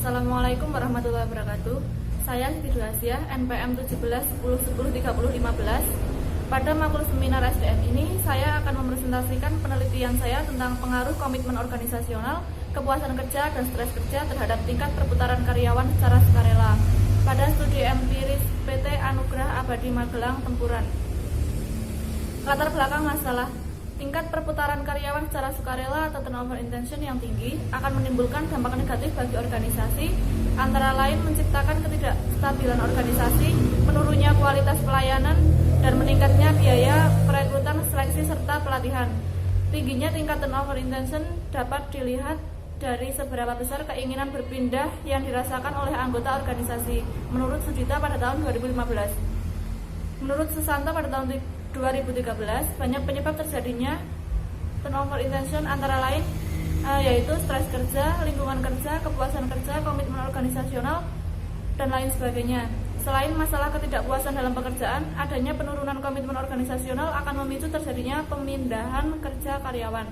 Assalamualaikum warahmatullahi wabarakatuh. Saya Siti Dwi Asia, NPM 17 10 10 30 15. Pada makul seminar SDM ini, saya akan mempresentasikan penelitian saya tentang pengaruh komitmen organisasional, kepuasan kerja, dan stres kerja terhadap tingkat perputaran karyawan secara sukarela pada studi empiris PT Anugrah Abadi Magelang Tempuran. Latar belakang masalah: tingkat perputaran karyawan secara sukarela atau turnover intention yang tinggi akan menimbulkan dampak negatif bagi organisasi, antara lain menciptakan ketidakstabilan organisasi, menurunnya kualitas pelayanan, dan meningkatnya biaya perekrutan, seleksi, serta pelatihan. Tingginya tingkat turnover intention dapat dilihat dari seberapa besar keinginan berpindah yang dirasakan oleh anggota organisasi menurut Sudita pada tahun 2015. Menurut Susanto pada tahun 2013, banyak penyebab terjadinya turnover intention antara lain yaitu stres kerja, lingkungan kerja, kepuasan kerja, komitmen organisasional, dan lain sebagainya. Selain masalah ketidakpuasan dalam pekerjaan, adanya penurunan komitmen organisasional akan memicu terjadinya pemindahan kerja karyawan.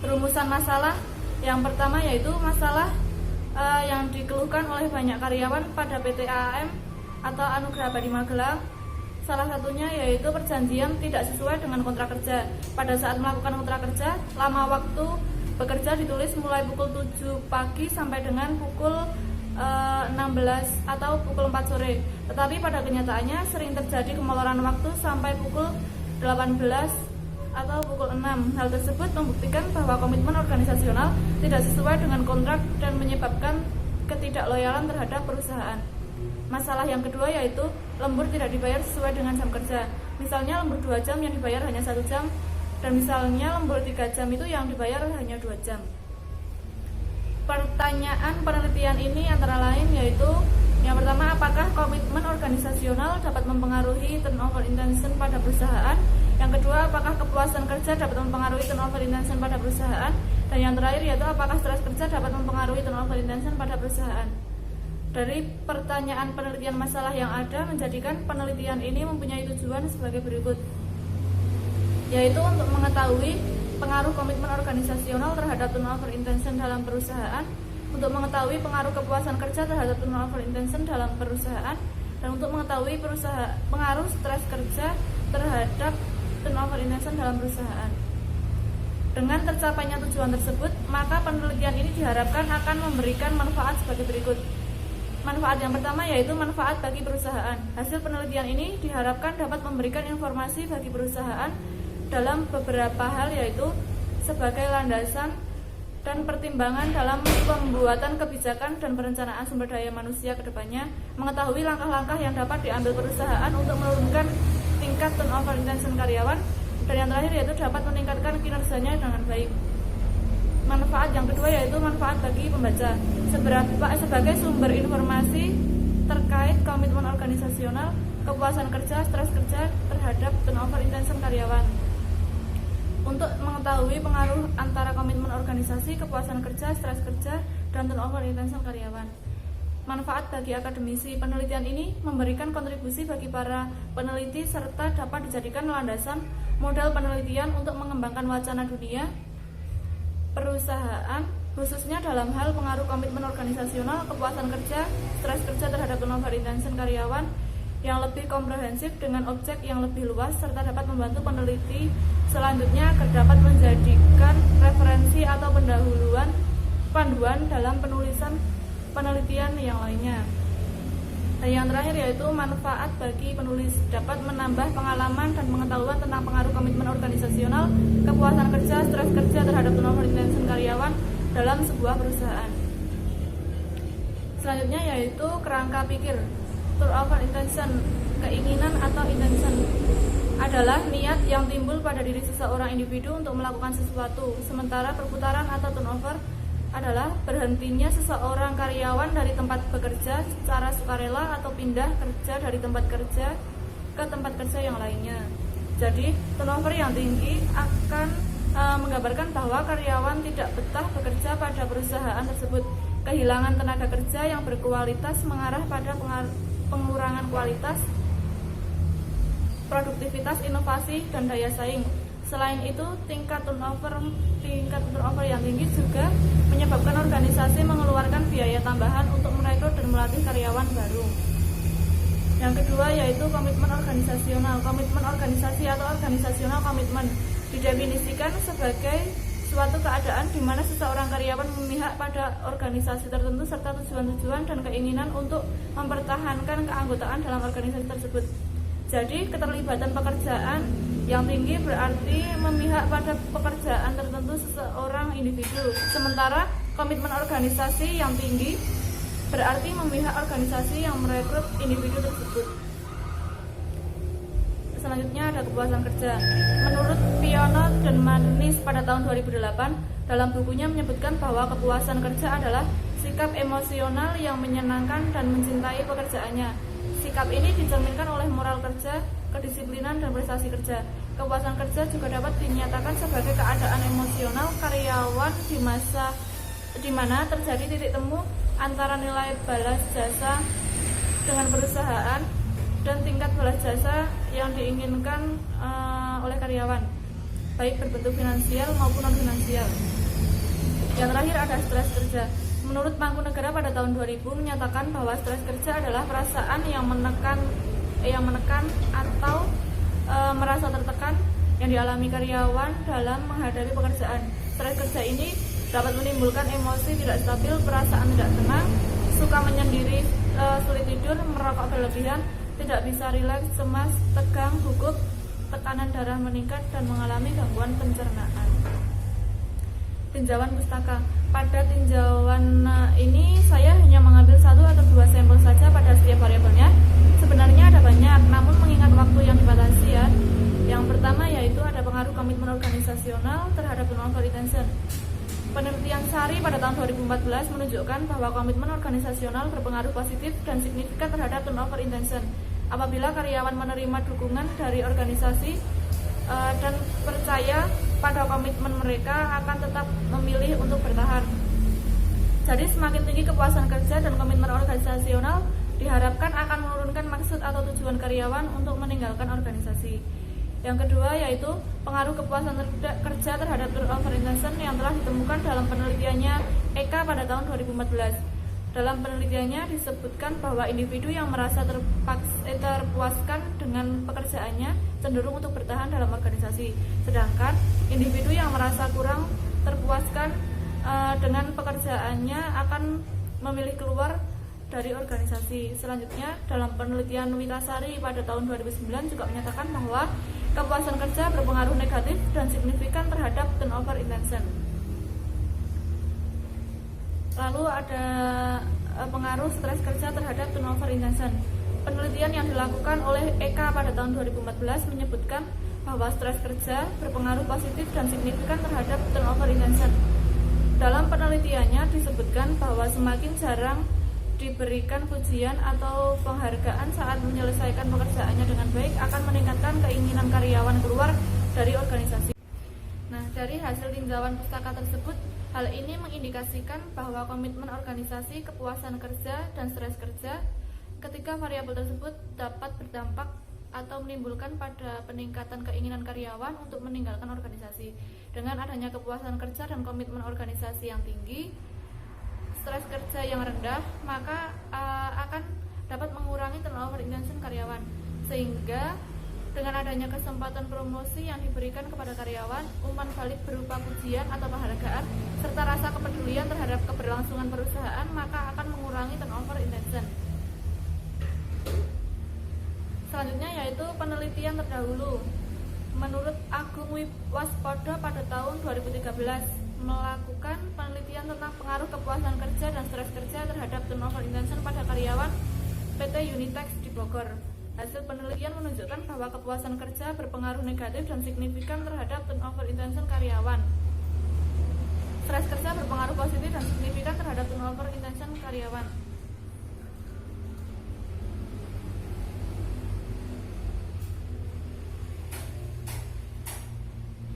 Rumusan masalah yang pertama yaitu masalah yang dikeluhkan oleh banyak karyawan pada PT AAM atau Anugrah Abadi Magelang. Salah satunya yaitu perjanjian tidak sesuai dengan kontrak kerja. Pada saat melakukan kontrak kerja, lama waktu bekerja ditulis mulai pukul 7 pagi sampai dengan pukul 16 atau pukul 4 sore. Tetapi pada kenyataannya sering terjadi kemoloran waktu sampai pukul 18 atau pukul 6. Hal tersebut membuktikan bahwa komitmen organisasional tidak sesuai dengan kontrak dan menyebabkan ketidakloyalan terhadap perusahaan. Masalah yang kedua yaitu lembur tidak dibayar sesuai dengan jam kerja. Misalnya lembur 2 jam yang dibayar hanya 1 jam, dan misalnya lembur 3 jam itu yang dibayar hanya 2 jam. Pertanyaan penelitian ini antara lain yaitu: yang pertama, apakah komitmen organisasional dapat mempengaruhi turnover intention pada perusahaan? Yang kedua, apakah kepuasan kerja dapat mempengaruhi turnover intention pada perusahaan? Dan yang terakhir yaitu apakah stres kerja dapat mempengaruhi turnover intention pada perusahaan? Dari pertanyaan penelitian masalah yang ada, menjadikan penelitian ini mempunyai tujuan sebagai berikut, yaitu untuk mengetahui pengaruh komitmen organisasional terhadap turnover intention dalam perusahaan, untuk mengetahui pengaruh kepuasan kerja terhadap turnover intention dalam perusahaan, dan untuk mengetahui pengaruh stres kerja terhadap turnover intention dalam perusahaan. Dengan tercapainya tujuan tersebut, maka penelitian ini diharapkan akan memberikan manfaat sebagai berikut. Manfaat yang pertama yaitu manfaat bagi perusahaan. Hasil penelitian ini diharapkan dapat memberikan informasi bagi perusahaan dalam beberapa hal, yaitu sebagai landasan dan pertimbangan dalam pembuatan kebijakan dan perencanaan sumber daya manusia ke depannya, mengetahui langkah-langkah yang dapat diambil perusahaan untuk menurunkan tingkat turnover intention karyawan, dan yang terakhir yaitu dapat meningkatkan kinerjanya dengan baik. Manfaat yang kedua yaitu manfaat bagi pembaca sebagai sumber informasi terkait komitmen organisasional, kepuasan kerja, stres kerja terhadap turnover intention karyawan. Untuk mengetahui pengaruh antara komitmen organisasi, kepuasan kerja, stres kerja, dan turnover intention karyawan. Manfaat bagi akademisi. Penelitian ini memberikan kontribusi bagi para peneliti serta dapat dijadikan landasan modal penelitian untuk mengembangkan wacana dunia perusahaan, khususnya dalam hal pengaruh komitmen organisasional, kepuasan kerja, stres kerja terhadap turnover intention karyawan yang lebih komprehensif dengan objek yang lebih luas, serta dapat membantu peneliti selanjutnya agar dapat menjadikan referensi atau panduan dalam penulisan penelitian yang lainnya. Dan yang terakhir yaitu manfaat bagi penulis, dapat menambah pengalaman dan pengetahuan tentang pengaruh komitmen organisasional, kepuasan kerja, stres kerja terhadap turnover intention karyawan dalam sebuah perusahaan. Selanjutnya yaitu kerangka pikir. Turnover intention, keinginan atau intention, adalah niat yang timbul pada diri seseorang individu untuk melakukan sesuatu, sementara perputaran atau turnover adalah berhentinya seseorang karyawan dari tempat bekerja secara sukarela atau pindah kerja dari tempat kerja ke tempat kerja yang lainnya. Jadi, turnover yang tinggi akan menggambarkan bahwa karyawan tidak betah bekerja pada perusahaan tersebut. Kehilangan tenaga kerja yang berkualitas mengarah pada pengurangan kualitas, produktivitas, inovasi, dan daya saing. Selain itu, tingkat turnover yang tinggi juga menyebabkan organisasi mengeluarkan tambahan untuk merekrut dan melatih karyawan baru. Yang kedua yaitu komitmen organisasional. Komitmen organisasi atau organisasional komitmen didefinisikan sebagai suatu keadaan di mana seseorang karyawan memihak pada organisasi tertentu serta tujuan-tujuan dan keinginan untuk mempertahankan keanggotaan dalam organisasi tersebut. Jadi keterlibatan pekerjaan yang tinggi berarti memihak pada pekerjaan tertentu seseorang individu. Sementara komitmen organisasi yang tinggi berarti memihak organisasi yang merekrut individu tersebut. Selanjutnya ada kepuasan kerja. Menurut Piono dan Manis pada tahun 2008, dalam bukunya menyebutkan bahwa kepuasan kerja adalah sikap emosional yang menyenangkan dan mencintai pekerjaannya. Sikap ini dicerminkan oleh moral kerja, kedisiplinan, dan prestasi kerja. Kepuasan kerja juga dapat dinyatakan sebagai keadaan emosional karyawan di mana terjadi titik temu antara nilai balas jasa dengan perusahaan dan tingkat balas jasa yang diinginkan oleh karyawan, baik berbentuk finansial maupun non finansial. Yang terakhir ada stres kerja. Menurut Mangkunegara pada tahun 2000 menyatakan bahwa stres kerja adalah perasaan yang menekan atau merasa tertekan yang dialami karyawan dalam menghadapi pekerjaan. Stres kerja ini dapat menimbulkan emosi tidak stabil, perasaan tidak tenang, suka menyendiri, sulit tidur, merokok berlebihan, tidak bisa rileks, cemas, tegang, gugup, tekanan darah meningkat, dan mengalami gangguan pencernaan. Tinjauan pustaka. Pada tinjauan ini saya hanya mengambil 1 atau 2 sampel saja pada setiap variabelnya. Sebenarnya ada banyak, namun mengingat waktu yang dibatasi ya. Yang pertama yaitu ada pengaruh komitmen organisasional terhadap turnover retention. Penelitian SARI pada tahun 2014 menunjukkan bahwa komitmen organisasional berpengaruh positif dan signifikan terhadap turnover intention. Apabila karyawan menerima dukungan dari organisasi dan percaya pada komitmen mereka, akan tetap memilih untuk bertahan. Jadi semakin tinggi kepuasan kerja dan komitmen organisasional diharapkan akan menurunkan maksud atau tujuan karyawan untuk meninggalkan organisasi. Yang kedua yaitu pengaruh kepuasan kerja terhadap turnover intention yang telah ditemukan dalam penelitiannya Eka pada tahun 2014. Dalam penelitiannya disebutkan bahwa individu yang merasa terpuaskan dengan pekerjaannya cenderung untuk bertahan dalam organisasi, sedangkan individu yang merasa kurang terpuaskan dengan pekerjaannya akan memilih keluar dari organisasi. Selanjutnya, dalam penelitian Witasari pada tahun 2009 juga menyatakan bahwa kepuasan kerja berpengaruh negatif dan signifikan terhadap turnover intention. Lalu ada pengaruh stres kerja terhadap turnover intention. Penelitian yang dilakukan oleh Eka pada tahun 2014 menyebutkan bahwa stres kerja berpengaruh positif dan signifikan terhadap turnover intention. Dalam penelitiannya disebutkan bahwa semakin jarang diberikan pujian atau penghargaan saat menyelesaikan pekerjaannya dengan baik akan meningkatkan keinginan karyawan keluar dari organisasi. Nah, dari hasil tinjauan pustaka tersebut, hal ini mengindikasikan bahwa komitmen organisasi, kepuasan kerja, dan stres kerja ketiga variabel tersebut dapat berdampak atau menimbulkan pada peningkatan keinginan karyawan untuk meninggalkan organisasi. Dengan adanya kepuasan kerja dan komitmen organisasi yang tinggi, stres kerja yang rendah, maka akan dapat mengurangi turnover intention karyawan. Sehingga dengan adanya kesempatan promosi yang diberikan kepada karyawan, umpan balik berupa pujian atau penghargaan, serta rasa kepedulian terhadap keberlangsungan perusahaan, maka akan mengurangi turnover intention. Selanjutnya yaitu penelitian terdahulu. Menurut Agung Waspodo pada tahun 2013 melakukan penelitian tentang pengaruh kepuasan kerja dan stres kerja terhadap turnover intention pada karyawan PT Unitex di Bogor. Hasil penelitian menunjukkan bahwa kepuasan kerja berpengaruh negatif dan signifikan terhadap turnover intention karyawan. Stres kerja berpengaruh positif dan signifikan terhadap turnover intention karyawan.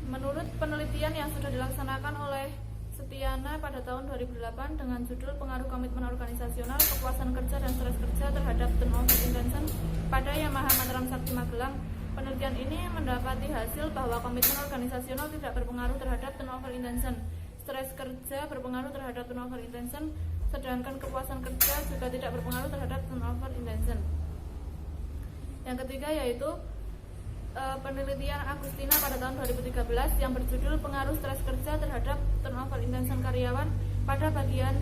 Menurut penelitian yang sudah dilaksanakan oleh Setiana pada tahun 2008 dengan judul Pengaruh Komitmen Organisasional, Kepuasan Kerja dan Stres Kerja terhadap Turnover Intention pada Yamaha Mataram Sakti Magelang, penelitian ini mendapati hasil bahwa komitmen organisasional tidak berpengaruh terhadap turnover intention, stres kerja berpengaruh terhadap turnover intention, sedangkan kepuasan kerja juga tidak berpengaruh terhadap turnover intention. Yang ketiga yaitu penelitian Agustina pada tahun 2013 yang berjudul pengaruh stres kerja terhadap turnover intention karyawan pada bagian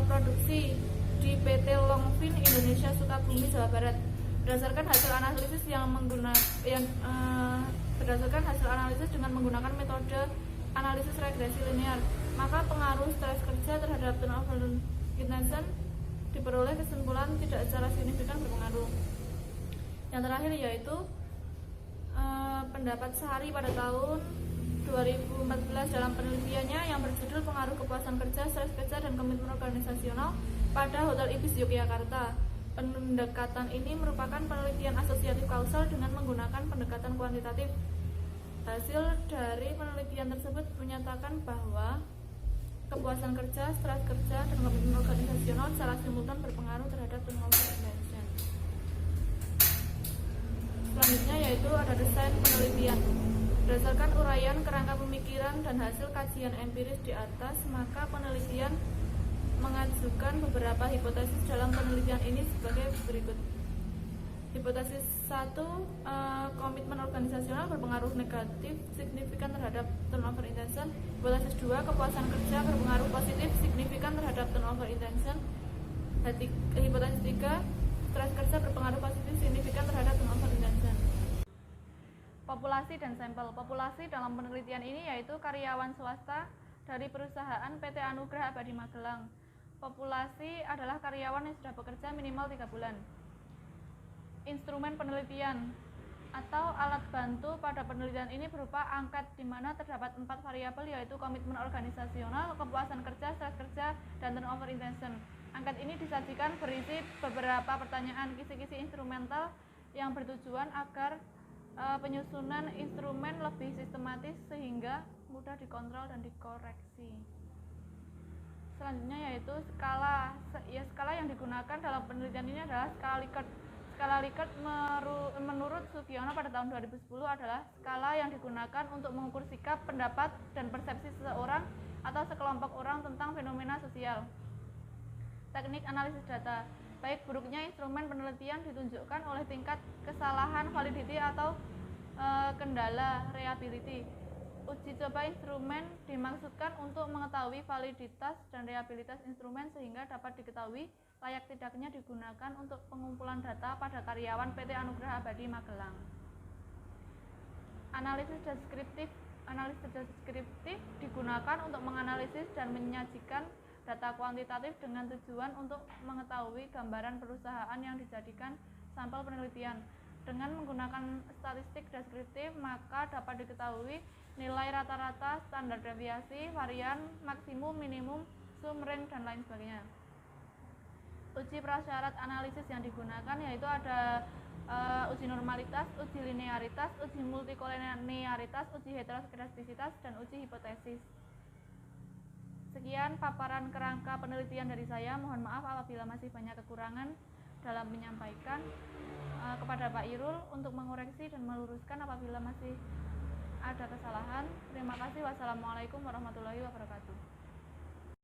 produksi di PT Longfin Indonesia Sukabumi Jawa Barat. Berdasarkan hasil analisis dengan menggunakan metode analisis regresi linear, maka pengaruh stres kerja terhadap turnover intention diperoleh kesimpulan tidak secara signifikan berpengaruh. Yang terakhir yaitu pendapat Sari pada tahun 2014 dalam penelitiannya yang berjudul pengaruh kepuasan kerja, stres kerja, dan komitmen organisasional pada Hotel Ibis Yogyakarta. Pendekatan ini merupakan penelitian asosiatif kausal dengan menggunakan pendekatan kuantitatif. Hasil dari penelitian tersebut menyatakan bahwa kepuasan kerja, stres kerja, dan komitmen organisasional secara simultan berpengaruh terhadap turnover intention. Selanjutnya yaitu ada desain penelitian. Berdasarkan uraian kerangka pemikiran dan hasil kajian empiris di atas, maka penelitian mengajukan beberapa hipotesis dalam penelitian ini sebagai berikut. Hipotesis 1, komitmen organisasional berpengaruh negatif signifikan terhadap turnover intention. Hipotesis 2, kepuasan kerja berpengaruh positif signifikan terhadap turnover intention. Hipotesis 3, stres kerja berpengaruh positif signifikan terhadap turnover intention. Populasi dan sampel. Populasi dalam penelitian ini yaitu karyawan swasta dari perusahaan PT Anugrah Abadi Magelang. Populasi adalah karyawan yang sudah bekerja minimal 3 bulan. Instrumen penelitian atau alat bantu pada penelitian ini berupa angket di mana terdapat 4 variabel yaitu komitmen organisasional, kepuasan kerja, stres kerja, dan turnover intention. Angket ini disajikan berisi beberapa pertanyaan kisi-kisi instrumental yang bertujuan agar penyusunan instrumen lebih sistematis sehingga mudah dikontrol dan dikoreksi. Selanjutnya yaitu skala. Skala yang digunakan dalam penelitian ini adalah skala Likert. Skala Likert menurut Sugiono pada tahun 2010 adalah skala yang digunakan untuk mengukur sikap, pendapat, dan persepsi seseorang atau sekelompok orang tentang fenomena sosial. Teknik analisis data. Baik buruknya instrumen penelitian ditunjukkan oleh tingkat kesalahan validity atau kendala reliability. Uji coba instrumen dimaksudkan untuk mengetahui validitas dan reliabilitas instrumen sehingga dapat diketahui layak tidaknya digunakan untuk pengumpulan data pada karyawan PT Anugrah Abadi Magelang. Analisis deskriptif digunakan untuk menganalisis dan menyajikan data kuantitatif dengan tujuan untuk mengetahui gambaran perusahaan yang dijadikan sampel penelitian. Dengan menggunakan statistik deskriptif, maka dapat diketahui nilai rata-rata, standar deviasi, varian, maksimum, minimum, sum, rank, dan lain sebagainya. Uji prasyarat analisis yang digunakan yaitu ada uji normalitas, uji linearitas, uji multikolinearitas, uji heteroskedastisitas, dan uji hipotesis. Sekian paparan kerangka penelitian dari saya. Mohon maaf apabila masih banyak kekurangan dalam menyampaikan. Kepada Pak Irul untuk mengoreksi dan meluruskan apabila masih ada kesalahan. Terima kasih. Wassalamualaikum warahmatullahi wabarakatuh.